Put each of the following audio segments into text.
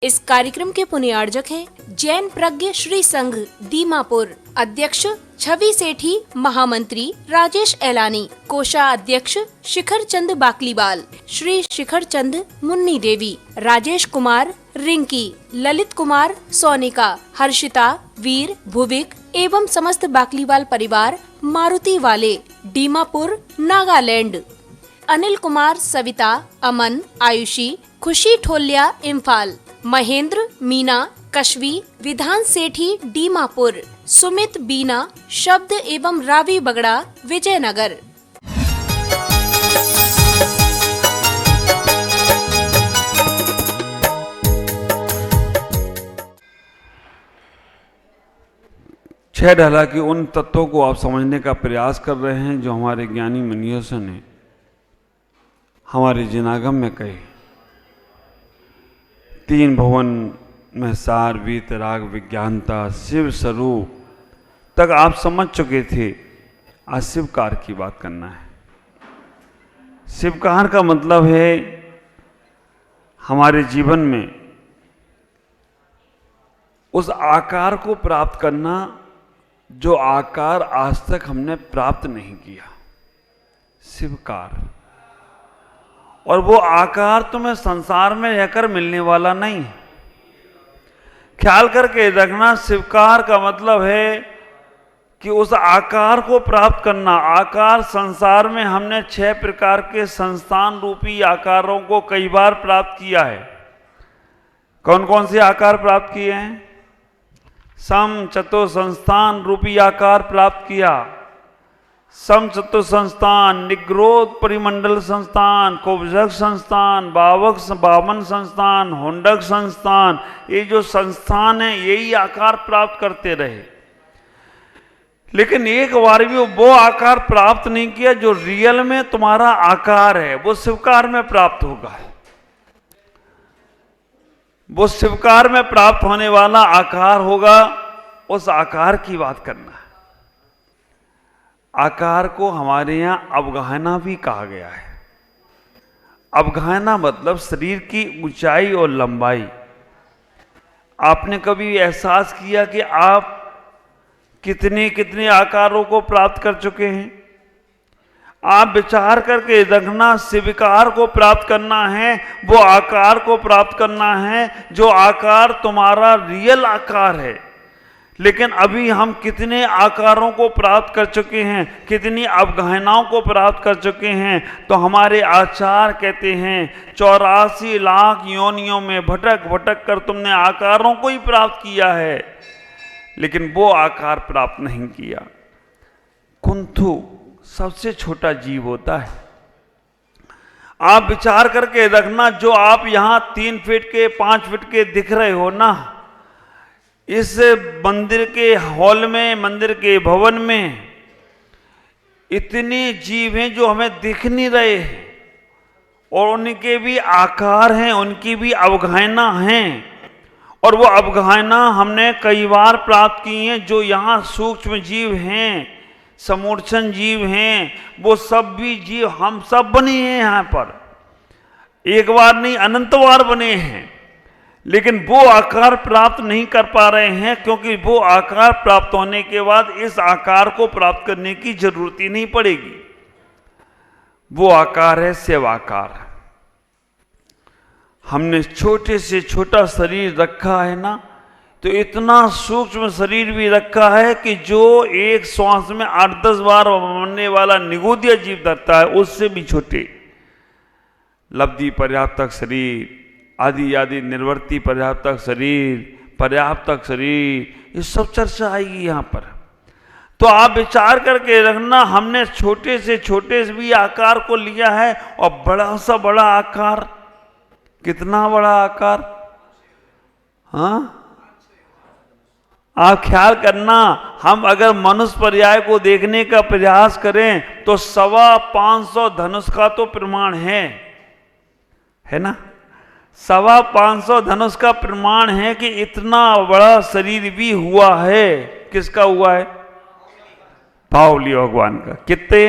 इस कार्यक्रम के पुण्यार्जक हैं जैन प्रज्ञ श्री संघ दीमापुर, अध्यक्ष छवि सेठी, महामंत्री राजेश एलानी, कोषाध्यक्ष शिखर चंद बाकलीवाल, श्री शिखर चंद मुन्नी देवी, राजेश कुमार रिंकी, ललित कुमार सोनिका, हर्षिता वीर भुविक एवं समस्त बाकलीवाल परिवार मारुति वाले दीमापुर नागालैंड, अनिल कुमार सविता, अमन आयुषी, खुशी ठोलिया इम्फाल, महेंद्र मीना कशवी, विधान सेठी दीमापुर, सुमित बीना शब्द एवं रावी बगड़ा विजयनगर। छह ढाला के उन तत्वों को आप समझने का प्रयास कर रहे हैं जो हमारे ज्ञानी मुनियों ने हमारे जिनागम में कहे। तीन भुवन में सार वीतराग विज्ञानता शिव स्वरूप तक आप समझ चुके थे। आज शिवकार की बात करना है। शिवकार का मतलब है हमारे जीवन में उस आकार को प्राप्त करना जो आकार आज तक हमने प्राप्त नहीं किया, शिवकार। और वो आकार तुम्हें संसार में रहकर मिलने वाला नहीं। ख्याल करके रखना, शिवकार का मतलब है कि उस आकार को प्राप्त करना। आकार संसार में हमने 6 प्रकार के संस्थान रूपी आकारों को कई बार प्राप्त किया है। कौन कौन से आकार प्राप्त किए हैं? सम चतुर संस्थान रूपी आकार प्राप्त किया। सम चतुर संस्थान, निग्रोध परिमंडल संस्थान, कोबजक संस्थान, बावन संस्थान, होंडक संस्थान, ये जो संस्थान है यही आकार प्राप्त करते रहे। लेकिन एक बार भी वो आकार प्राप्त नहीं किया जो रियल में तुम्हारा आकार है, वो शिवकार में प्राप्त होगा। वो शिवकार में प्राप्त होने वाला आकार होगा। उस आकार की बात करना है। आकार को हमारे यहां अवगाहना भी कहा गया है। अवगाहना मतलब शरीर की ऊंचाई और लंबाई। आपने कभी एहसास किया कि आप कितने कितने आकारों को प्राप्त कर चुके हैं? आप विचार करके रखना, शिवकार को प्राप्त करना है, वो आकार को प्राप्त करना है जो आकार तुम्हारा रियल आकार है। लेकिन अभी हम कितने आकारों को प्राप्त कर चुके हैं, कितनी अवगाहनाओं को प्राप्त कर चुके हैं। तो हमारे आचार्य कहते हैं 84 लाख योनियों में भटक भटक कर तुमने आकारों को ही प्राप्त किया है, लेकिन वो आकार प्राप्त नहीं किया। कुंथु सबसे छोटा जीव होता है। आप विचार करके रखना, जो आप यहां 3 फीट के 5 फीट के दिख रहे हो ना, इस मंदिर के हॉल में, मंदिर के भवन में इतने जीव हैं जो हमें दिख नहीं रहे हैं, और उनके भी आकार हैं, उनकी भी अवगाहना हैं। और वो अवगाहना हमने कई बार प्राप्त की हैं। जो यहाँ सूक्ष्म जीव हैं, समूर्छन जीव हैं, वो सब भी जीव हम सब बने हैं यहाँ पर। एक बार नहीं, अनंत बार बने हैं, लेकिन वो आकार प्राप्त नहीं कर पा रहे हैं, क्योंकि वो आकार प्राप्त होने के बाद इस आकार को प्राप्त करने की जरूरत ही नहीं पड़ेगी। वो आकार है शिवाकार। हमने छोटे से छोटा शरीर रखा है ना, तो इतना सूक्ष्म शरीर भी रखा है कि जो एक श्वास में 8-10 बार मरने वाला निगोदिया जीव धरता है, उससे भी छोटे। लब्धि पर्याप्तक शरीर, आदि आदि निर्वर्ती पर्याप्तक शरीर, पर्याप्तक शरीर, ये सब चर्चा आएगी यहाँ पर। तो आप विचार करके रखना, हमने छोटे से छोटे भी आकार को लिया है, और बड़ा सा बड़ा आकार, कितना बड़ा आकार। हाँ, आप ख्याल करना, हम अगर मनुष्य पर्याय को देखने का प्रयास करें तो 525 धनुष का तो प्रमाण है ना। 525 धनुष का प्रमाण है कि इतना बड़ा शरीर भी हुआ है। किसका हुआ है? बाहुबली भगवान का। कितने?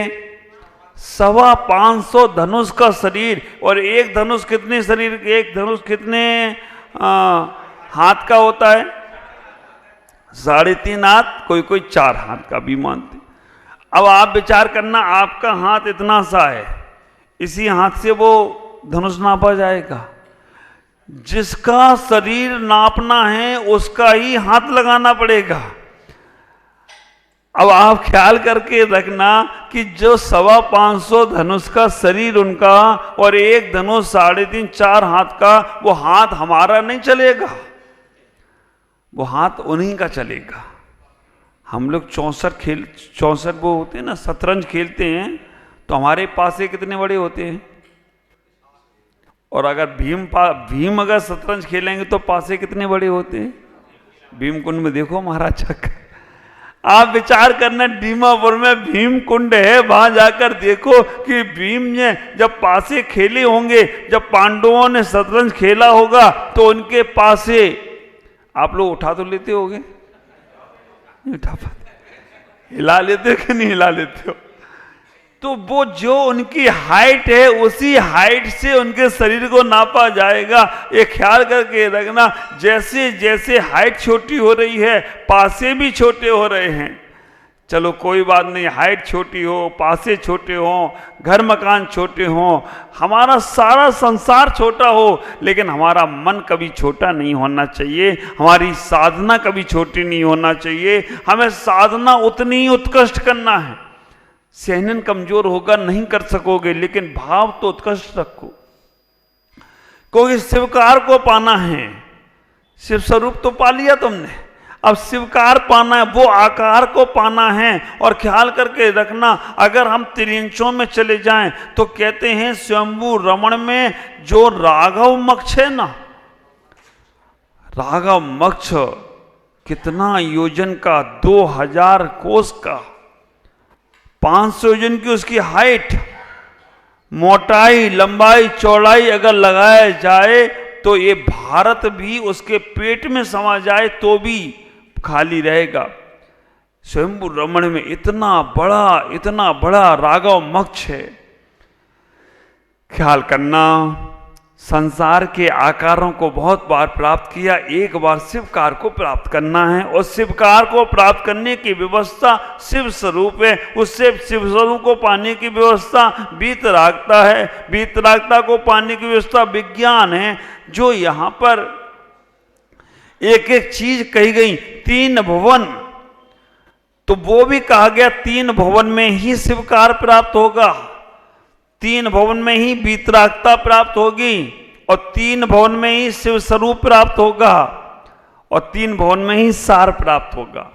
525 धनुष का शरीर। और एक धनुष कितने शरीर, एक धनुष कितने हाथ का होता है 3.5 हाथ, कोई कोई 4 हाथ का भी मानते। अब आप विचार करना, आपका हाथ इतना सा है, इसी हाथ से वो धनुष नापा जाएगा। जिसका शरीर नापना है उसका ही हाथ लगाना पड़ेगा। अब आप ख्याल करके रखना कि जो 550 धनुष का शरीर उनका और एक धनुष 3.5-4 हाथ का, वो हाथ हमारा नहीं चलेगा, वो हाथ उन्हीं का चलेगा। हम लोग 64 वो होते हैं ना, शतरंज खेलते हैं, तो हमारे पासे कितने बड़े होते हैं? और अगर भीम अगर शतरंज खेलेंगे तो पासे कितने बड़े होते हैं? भीम कुंड में देखो महाराज चक्कर, आप विचार करना, दीमापुर में भीम कुंड है, वहां जाकर देखो कि भीम ने जब पासे खेले होंगे, जब पांडवों ने शतरंज खेला होगा, तो उनके पासे आप लोग उठा तो लेते होगे, नहीं उठा पाते, हिला लेते हो कि नहीं हिला लेते हो? तो वो जो उनकी हाइट है उसी हाइट से उनके शरीर को नापा जाएगा। ये ख्याल करके रखना, जैसे जैसे हाइट छोटी हो रही है पासे भी छोटे हो रहे हैं। चलो कोई बात नहीं, हाइट छोटी हो, पासे छोटे हो, घर मकान छोटे हो, हमारा सारा संसार छोटा हो, लेकिन हमारा मन कभी छोटा नहीं होना चाहिए, हमारी साधना कभी छोटी नहीं होना चाहिए। हमें साधना उतनी ही उत्कृष्ट करना है। सहनन कमजोर होगा, नहीं कर सकोगे, लेकिन भाव तो उत्कृष्ट रखो, क्योंकि शिवकार को पाना है। शिव स्वरूप तो पा लिया तुमने, अब शिवकार पाना है, वो आकार को पाना है। और ख्याल करके रखना, अगर हम त्रिंचों में चले जाएं तो कहते हैं स्वयंभू रमण में जो राघव मक्ष है ना, राघव मक्ष कितना योजन का, 2000 कोस का, 500 योजन की उसकी हाइट, मोटाई, लंबाई, चौड़ाई अगर लगाया जाए तो ये भारत भी उसके पेट में समा जाए तो भी खाली रहेगा। स्वयंभू रमण में इतना बड़ा राघव मक्ष है। ख्याल करना, संसार के आकारों को बहुत बार प्राप्त किया, एक बार शिवकार को प्राप्त करना है। और शिवकार को प्राप्त करने की व्यवस्था शिव स्वरूप है, उससे शिव स्वरूप को पाने की व्यवस्था वीतरागता है, वीतरागता को पाने की व्यवस्था विज्ञान है। जो यहाँ पर एक एक चीज कही गई, 3 भुवन, तो वो भी कहा गया 3 भुवन में ही शिवकार प्राप्त होगा, 3 भवन में ही वीतरागता प्राप्त होगी, और 3 भवन में ही शिव स्वरूप प्राप्त होगा, और 3 भवन में ही सार प्राप्त होगा।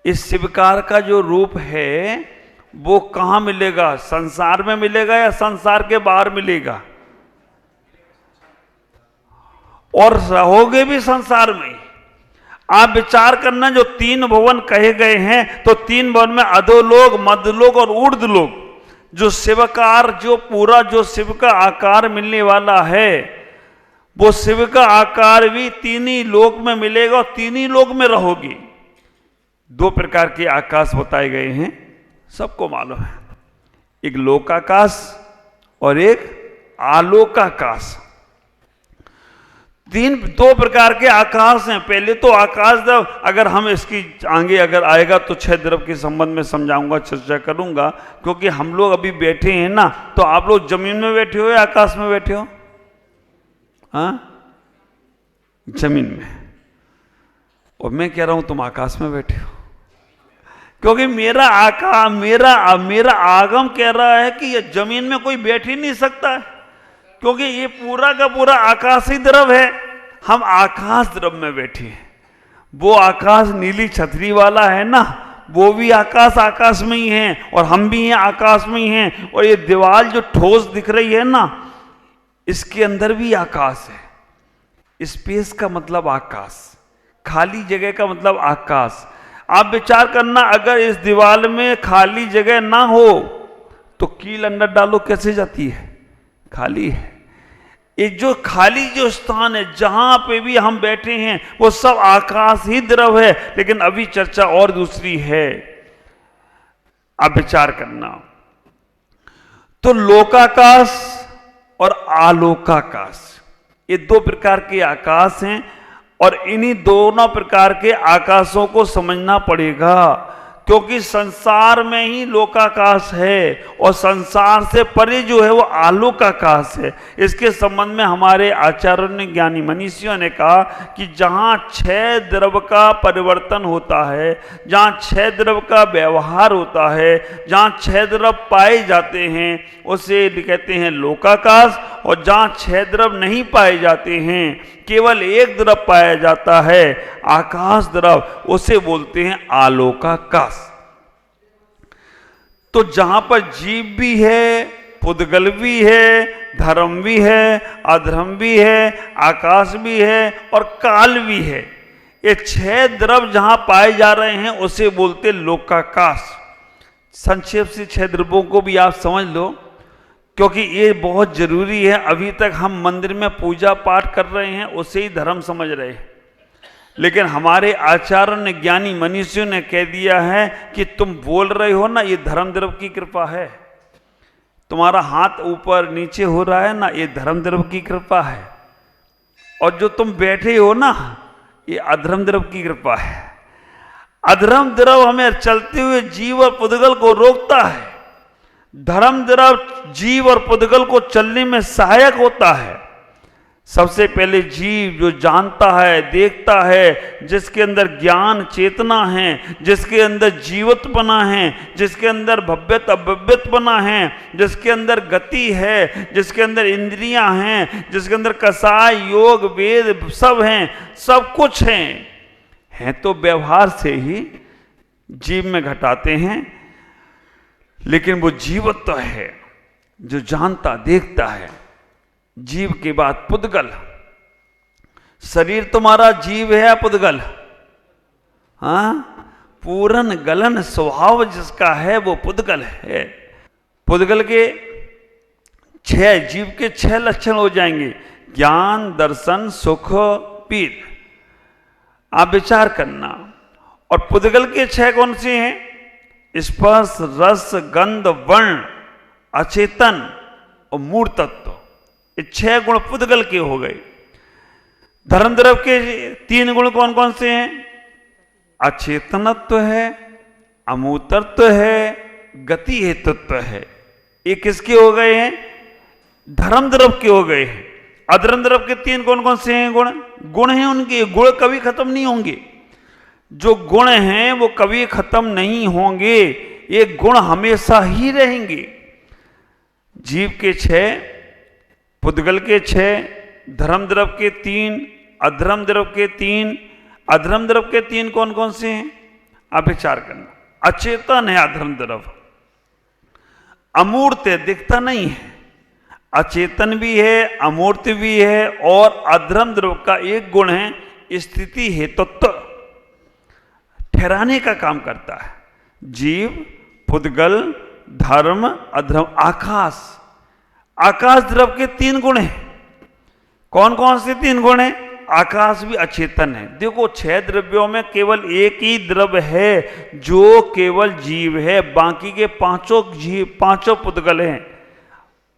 इस शिवकार का जो रूप है वो कहां मिलेगा? संसार में मिलेगा या संसार के बाहर मिलेगा? और रहोगे भी संसार में। आप विचार करना, जो 3 भवन कहे गए हैं, तो 3 भवन में अधोलोक, मध्यलोक और ऊर्ध्वलोक, जो शिवकार, जो पूरा जो शिव का आकार मिलने वाला है, वो शिव का आकार भी 3 ही लोक में मिलेगा और 3 ही लोक में रहोगी। 2 प्रकार के आकाश बताए गए हैं, सबको मालूम है, एक लोकाकाश और एक आलोकाकाश। 2 प्रकार के आकाश हैं। पहले तो आकाश द्रव, अगर हम इसकी आगे अगर आएगा तो 6 द्रव के संबंध में समझाऊंगा, चर्चा करूंगा, क्योंकि हम लोग अभी बैठे हैं ना, तो आप लोग जमीन में बैठे हो या आकाश में बैठे हो? हाँ, जमीन में। और मैं कह रहा हूं तुम आकाश में बैठे हो, क्योंकि मेरा आगम कह रहा है कि ये जमीन में कोई बैठ ही नहीं सकता है, क्योंकि ये पूरा का पूरा आकाशी द्रव है। हम आकाश द्रव में बैठे हैं। वो आकाश नीली छतरी वाला है ना, वो भी आकाश में ही है, और हम भी हैं आकाश में ही हैं। और ये दीवार जो ठोस दिख रही है ना, इसके अंदर भी आकाश है। स्पेस का मतलब आकाश, खाली जगह का मतलब आकाश। आप विचार करना, अगर इस दीवार में खाली जगह ना हो तो कील अंदर डालो कैसे जाती है? खाली है। ये जो खाली जो स्थान है जहां पे भी हम बैठे हैं वो सब आकाश ही द्रव है। लेकिन अभी चर्चा और दूसरी है, आप विचार करना। तो लोकाकाश और आलोकाकाश, ये दो प्रकार के आकाश हैं और इन्हीं दोनों प्रकार के आकाशों को समझना पड़ेगा, क्योंकि संसार में ही लोकाकाश है और संसार से परे जो है वो आलोकाकाश है। इसके संबंध में हमारे आचार्यों ने, ज्ञानी मनीषियों ने कहा कि जहाँ 6 द्रव का परिवर्तन होता है, जहाँ 6 द्रव का व्यवहार होता है, जहाँ 6 द्रव पाए जाते हैं उसे कहते हैं लोकाकाश, और जहाँ 6 द्रव नहीं पाए जाते हैं, केवल एक द्रव पाया जाता है आकाश द्रव, उसे बोलते हैं आलोकाकाश। तो जहां पर जीव भी है, पुद्गल भी है, धर्म भी है, अधर्म भी है, आकाश भी है और काल भी है, ये 6 द्रव जहां पाए जा रहे हैं उसे बोलते लोकाकाश। संक्षेप से 6 द्रव्यों को भी आप समझ लो, क्योंकि ये बहुत जरूरी है। अभी तक हम मंदिर में पूजा पाठ कर रहे हैं, उसे ही धर्म समझ रहे हैं, लेकिन हमारे आचार्यों ने, ज्ञानी मनीषियों ने कह दिया है कि तुम बोल रहे हो ना, ये धर्म द्रव की कृपा है। तुम्हारा हाथ ऊपर नीचे हो रहा है ना, ये धर्म द्रव की कृपा है। और जो तुम बैठे हो ना, ये अधर्म द्रव की कृपा है। अधर्म द्रव हमें चलते हुए जीव और पुद्गल को रोकता है, धर्म द्रव जीव और पुद्गल को चलने में सहायक होता है। सबसे पहले जीव जो जानता है, देखता है, जिसके अंदर ज्ञान चेतना है, जिसके अंदर जीवत्वपना है, जिसके अंदर भव्यत अभव्यतपना है, जिसके अंदर गति है, जिसके अंदर इंद्रियां हैं, जिसके अंदर कसाय योग वेद सब हैं, सब कुछ हैं तो व्यवहार से ही जीव में घटाते हैं। लेकिन वो जीवत्व है जो जानता देखता है। जीव के बाद पुद्गल। शरीर तुम्हारा जीव है या पुद्गल? हाँ, पूरन गलन स्वभाव जिसका है वो पुद्गल है। पुद्गल के 6, जीव के 6 लक्षण हो जाएंगे: ज्ञान, दर्शन, सुख, पीर। आप विचार करना। और पुद्गल के 6 कौन से हैं? स्पर्श, रस, गंध, वर्ण, अचेतन और मूढ़ तत्व। ये 6 गुण पुद्गल के हो गए। धर्म द्रव के 3 गुण कौन कौन से हैं? अचेतनत्व है, अमूर्तत्व है, गति हेतुत्व है। ये किसके हो गए हैं? धर्म द्रव के हो गए हैं। अधर्म द्रव के 3 कौन कौन से हैं? गुण हैं उनके। गुण कभी खत्म नहीं होंगे। जो गुण हैं वो कभी खत्म नहीं होंगे, ये गुण हमेशा ही रहेंगे। जीव के 6, पुद्गल के 6, धर्म द्रव के 3, अधर्म द्रव के 3। अधर्म द्रव के 3 कौन कौन से हैं? आप विचार करना। अचेतन है अधर्म द्रव, अमूर्त है, दिखता नहीं है। अचेतन भी है, अमूर्त भी है। और अधर्म द्रव का एक गुण है स्थिति हेतुत्व, ठहराने का काम करता है। जीव, पुद्गल, धर्म, अधर्म, आकाश। आकाश द्रव के 3 गुण हैं। कौन कौन से 3 गुण हैं? आकाश भी अचेतन है। देखो 6 द्रव्यों में केवल एक ही द्रव है जो केवल जीव है, बाकी के 5 जीव, 5 पुद्गल हैं।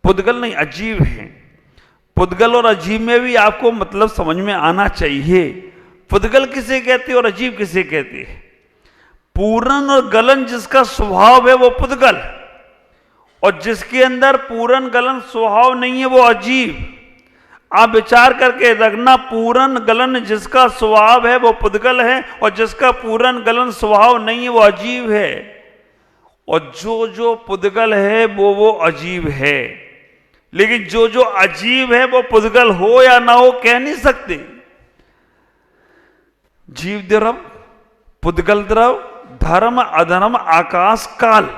पुद्गल नहीं, अजीव हैं। पुद्गल और अजीव में भी आपको मतलब समझ में आना चाहिए। पुद्गल किसे कहते हैं और अजीव किसे कहते हैं? पूरन और गलन जिसका स्वभाव है वो पुद्गल, और जिसके अंदर पूरन गलन स्वभाव नहीं है वो अजीव। आप विचार करके रखना, पूरन गलन जिसका स्वभाव है वो पुद्गल है, और जिसका पूरन गलन स्वभाव नहीं है वो अजीव है। और जो पुद्गल है वो अजीव है। लेकिन जो अजीव है वो पुद्गल हो या ना हो कह नहीं सकते। जीव द्रव, पुद्गल द्रव, धर्म, अधर्म, आकाश, काल।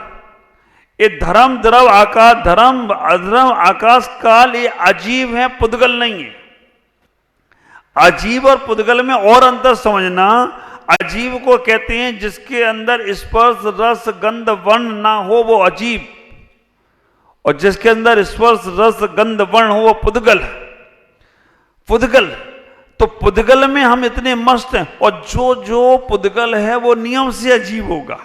ये धर्म द्रव, आकाश, धर्म, अधर्म, आकाश, काल, ये अजीव है, पुद्गल नहीं है। अजीव और पुद्गल में और अंतर समझना। अजीव को कहते हैं जिसके अंदर स्पर्श, रस, गंध, वर्ण ना हो वो अजीव, और जिसके अंदर स्पर्श, रस, गंध, वर्ण हो वो पुद्गल। पुद्गल तो पुद्गल में हम इतने मस्त हैं, और जो पुद्गल है वो नियम से अजीब होगा।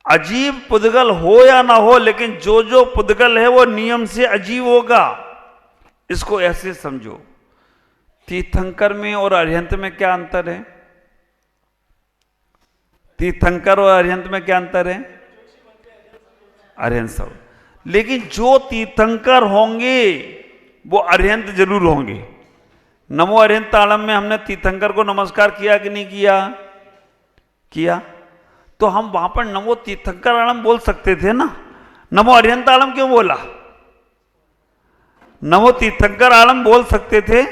अजीब पुद्गल हो या ना हो, लेकिन जो पुद्गल है वो नियम से अजीब होगा। इसको ऐसे समझो, तीर्थंकर में और अरिहंत में क्या अंतर है? तीर्थंकर और अरिहंत में क्या अंतर है? अरिहंत सब, लेकिन जो तीर्थंकर होंगे वो अरिहंत जरूर होंगे। नमो अरिहंत तालम में हमने तीर्थंकर को नमस्कार किया कि नहीं किया? किया। तो हम वहां पर नमो तीर्थंकर आलम बोल सकते थे ना, नमो अरिहंत आलम क्यों बोला? नमो तीर्थंकर आलम बोल सकते थे?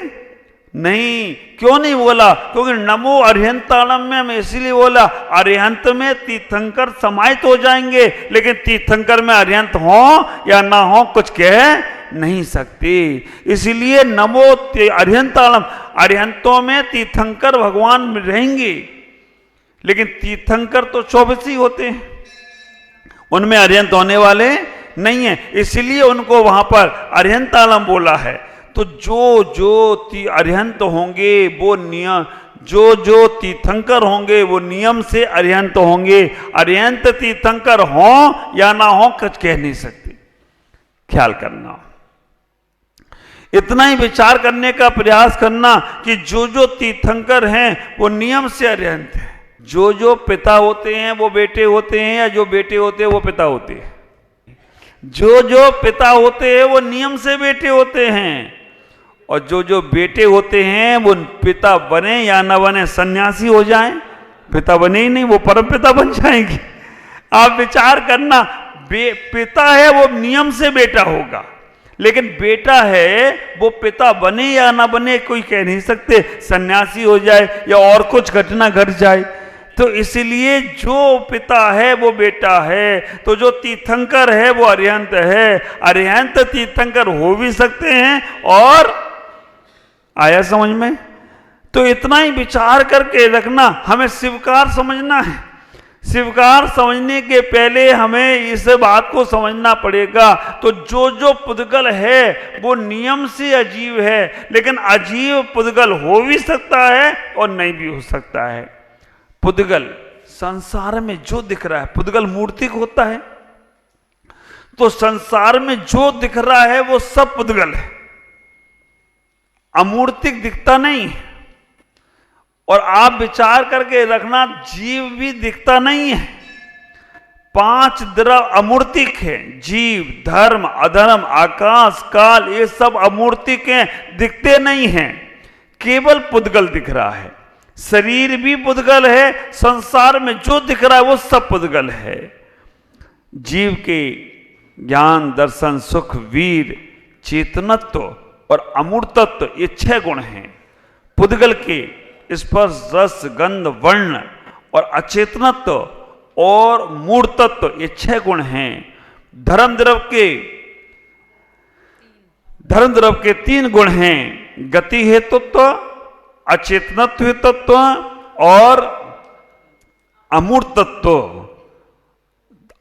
नहीं, क्यों नहीं बोला? क्योंकि नमो अरिहंत आलम में हम इसीलिए बोला, अरिहंत में तीर्थंकर समाहित हो जाएंगे, लेकिन तीर्थंकर में अरिहंत हो या ना हो कुछ कह नहीं सकते। इसीलिए नमो अरिहंत आलम, अरिहंतों में तीर्थंकर भगवान रहेंगे, लेकिन तीर्थंकर तो 24 ही होते हैं, उनमें अरिहंत होने वाले नहीं है, इसलिए उनको वहां पर अरिहंत आलम बोला है। तो जो अरिहंत होंगे वो नियम, जो तीर्थंकर होंगे वो नियम से अरिहंत होंगे। अरिहंत तीर्थंकर हो या ना हो कुछ कह नहीं सकते, ख्याल करना। इतना ही विचार करने का प्रयास करना कि जो तीर्थंकर हैं वो नियम से अरिहंत है। जो पिता होते हैं वो बेटे होते हैं, या जो बेटे होते हैं वो पिता होते हैं? जो पिता होते हैं वो नियम से बेटे होते हैं, और जो बेटे होते हैं वो पिता बने या ना बने, सन्यासी हो जाएं, पिता बने ही नहीं, वो परम पिता बन जाएंगे। आप विचार करना, पिता है वो नियम से बेटा होगा, लेकिन बेटा है वो पिता बने या ना बने कोई कह नहीं सकते, सन्यासी हो जाए या और कुछ घटना घट जाए। तो इसलिए जो पिता है वो बेटा है, तो जो तीर्थंकर है वो अरिहंत है। अरिहंत तीर्थंकर हो भी सकते हैं, और आया समझ में? तो इतना ही विचार करके रखना, हमें स्वीकार समझना है। स्वीकार समझने के पहले हमें इस बात को समझना पड़ेगा। तो जो पुद्गल है वो नियम से अजीव है, लेकिन अजीव पुद्गल हो भी सकता है और नहीं भी हो सकता है। पुद्गल संसार में जो दिख रहा है, पुद्गल मूर्तिक होता है, तो संसार में जो दिख रहा है वो सब पुद्गल है, अमूर्तिक दिखता नहीं। और आप विचार करके रखना, जीव भी दिखता नहीं है। 5 द्रव अमूर्तिक है, जीव, धर्म, अधर्म, आकाश, काल, ये सब अमूर्तिक हैं, दिखते नहीं हैं, केवल पुद्गल दिख रहा है। शरीर भी पुद्गल है, संसार में जो दिख रहा है वो सब पुद्गल है। जीव के ज्ञान, दर्शन, सुख, वीर, चेतनत्व और अमूर्तत्व, ये 6 गुण हैं। पुद्गल के स्पर्श, रस, गंध, वर्ण और अचेतनत्व और मूर्तत्व, ये 6 गुण हैं। धर्म द्रव के 3 गुण हैं, गति हेतुत्व, अचेतनत्व हेतुत्व और अमूर्तत्व।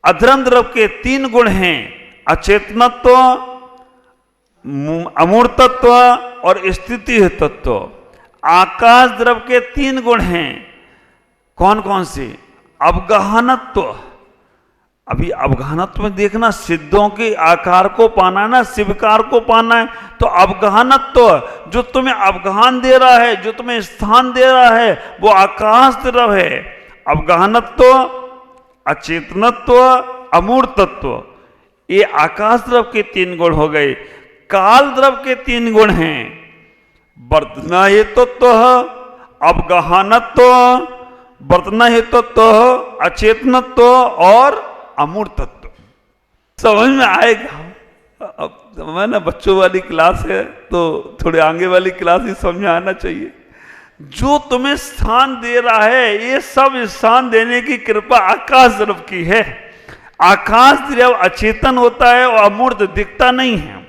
अधर्म द्रव के 3 गुण हैं, अचेतनत्व, अमूर्तत्व और स्थिति हेतुत्व। आकाश द्रव के 3 गुण हैं, कौन कौन से? अवगाहनत्व। अभी अवगाहनत्व में देखना, सिद्धों के आकार को पाना है ना, शिवकार को पाना है, तो अवगाहनत्व जो तुम्हें अवगाहन दे रहा है, जो तुम्हें स्थान दे रहा है, वो आकाश द्रव है। अवगाहनत्व, अचेतनत्व, अमूर्तत्व, ये आकाश द्रव के 3 गुण हो गए। काल द्रव के 3 गुण हैं, वर्तना हेतुत्व, अवगाहनत्व, वर्तना हेतुत्व, अचेतनत्व और अमूर्तत्व। समझ में आएगा? अब मैं बच्चों वाली क्लास है तो थोड़े आगे वाली क्लास ही समझ में आना चाहिए। जो तुम्हें स्थान दे रहा है, ये सब स्थान देने की कृपा आकाश द्रव की है। आकाश द्रव अचेतन होता है और अमूर्त दिखता नहीं है।